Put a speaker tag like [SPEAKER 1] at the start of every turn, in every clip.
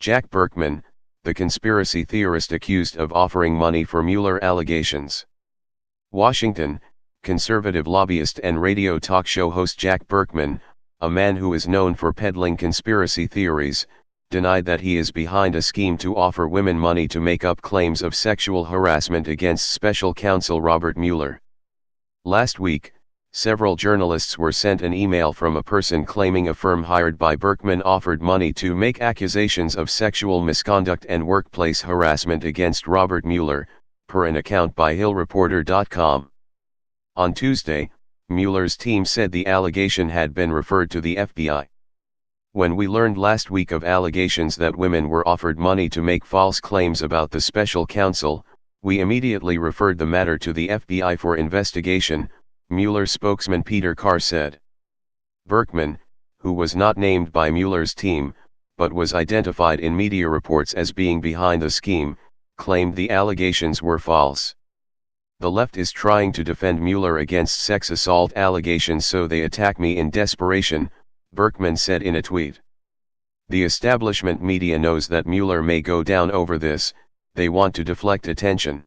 [SPEAKER 1] Jack Burkman, the conspiracy theorist accused of offering money for Mueller allegations. Washington, conservative lobbyist and radio talk show host Jack Burkman, a man who is known for peddling conspiracy theories, denied that he is behind a scheme to offer women money to make up claims of sexual harassment against special counsel Robert Mueller. Last week, several journalists were sent an email from a person claiming a firm hired by Burkman offered money to make accusations of sexual misconduct and workplace harassment against Robert Mueller, per an account by HillReporter.com. On Tuesday, Mueller's team said the allegation had been referred to the FBI. When we learned last week of allegations that women were offered money to make false claims about the special counsel, we immediately referred the matter to the FBI for investigation, Mueller spokesman Peter Carr said. Burkman, who was not named by Mueller's team, but was identified in media reports as being behind the scheme, claimed the allegations were false. The left is trying to defend Mueller against sex assault allegations, so they attack me in desperation, Burkman said in a tweet. The establishment media knows that Mueller may go down over this, they want to deflect attention.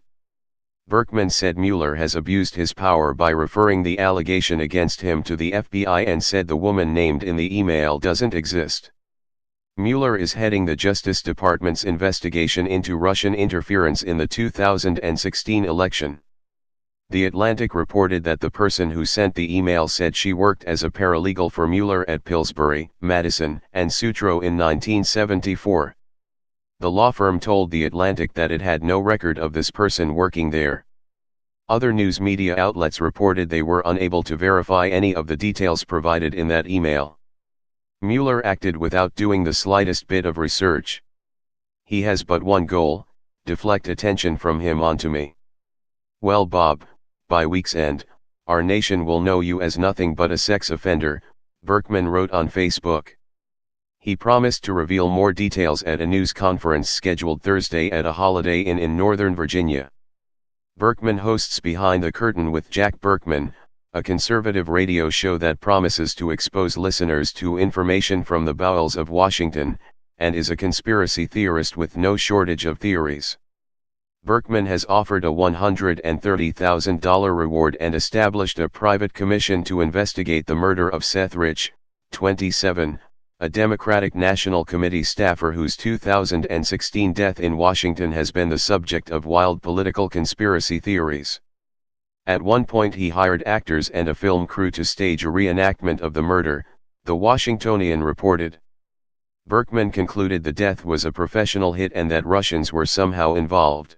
[SPEAKER 1] Burkman said Mueller has abused his power by referring the allegation against him to the FBI and said the woman named in the email doesn't exist. Mueller is heading the Justice Department's investigation into Russian interference in the 2016 election. The Atlantic reported that the person who sent the email said she worked as a paralegal for Mueller at Pillsbury, Madison, and Sutro in 1974. The law firm told The Atlantic that it had no record of this person working there. Other news media outlets reported they were unable to verify any of the details provided in that email. Mueller acted without doing the slightest bit of research. He has but one goal: deflect attention from him onto me. Well, Bob, by week's end, our nation will know you as nothing but a sex offender, Burkman wrote on Facebook. He promised to reveal more details at a news conference scheduled Thursday at a Holiday Inn in Northern Virginia. Burkman hosts Behind the Curtain with Jack Burkman, a conservative radio show that promises to expose listeners to information from the bowels of Washington, and is a conspiracy theorist with no shortage of theories. Burkman has offered a $130,000 reward and established a private commission to investigate the murder of Seth Rich, 27, a Democratic National Committee staffer whose 2016 death in Washington has been the subject of wild political conspiracy theories. At one point he hired actors and a film crew to stage a reenactment of the murder, The Washingtonian reported. Burkman concluded the death was a professional hit and that Russians were somehow involved.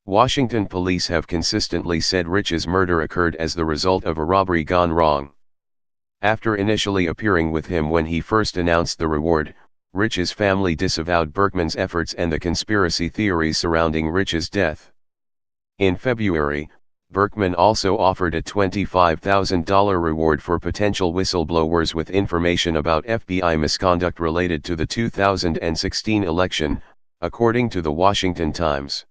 [SPEAKER 1] Washington police have consistently said Rich's murder occurred as the result of a robbery gone wrong. After initially appearing with him when he first announced the reward, Rich's family disavowed Burkman's efforts and the conspiracy theories surrounding Rich's death. In February, Burkman also offered a $25,000 reward for potential whistleblowers with information about FBI misconduct related to the 2016 election, according to the Washington Times.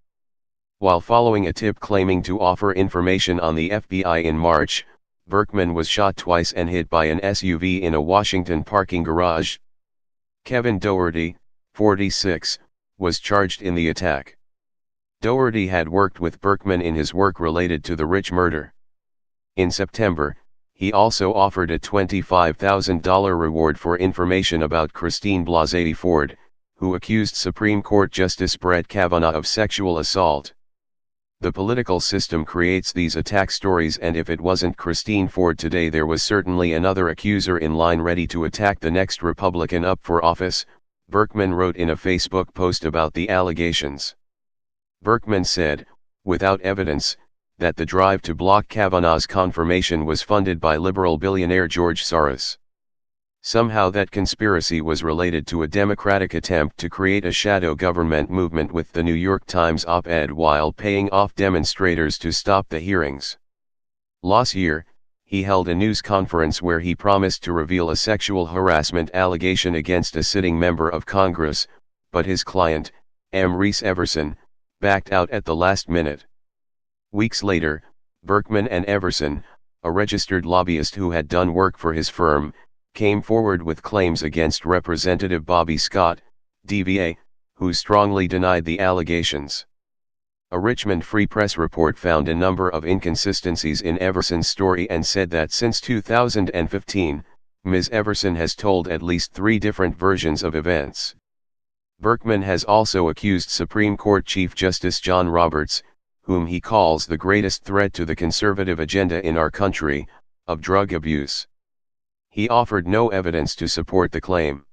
[SPEAKER 1] While following a tip claiming to offer information on the FBI in March, Burkman was shot twice and hit by an SUV in a Washington parking garage. Kevin Doherty, 46, was charged in the attack. Doherty had worked with Burkman in his work related to the Rich murder. In September, he also offered a $25,000 reward for information about Christine Blasey Ford, who accused Supreme Court Justice Brett Kavanaugh of sexual assault. The political system creates these attack stories, and if it wasn't Christine Ford today, there was certainly another accuser in line ready to attack the next Republican up for office, Burkman wrote in a Facebook post about the allegations. Burkman said, without evidence, that the drive to block Kavanaugh's confirmation was funded by liberal billionaire George Soros. Somehow that conspiracy was related to a Democratic attempt to create a shadow government movement with the New York Times op-ed while paying off demonstrators to stop the hearings. Last year, he held a news conference where he promised to reveal a sexual harassment allegation against a sitting member of Congress, but his client, M. Reese Everson, backed out at the last minute. Weeks later, Burkman and Everson, a registered lobbyist who had done work for his firm, came forward with claims against Representative Bobby Scott, DVA, who strongly denied the allegations. A Richmond Free Press report found a number of inconsistencies in Everson's story and said that since 2015, Ms. Everson has told at least 3 different versions of events. Burkman has also accused Supreme Court Chief Justice John Roberts, whom he calls the greatest threat to the conservative agenda in our country, of drug abuse. He offered no evidence to support the claim.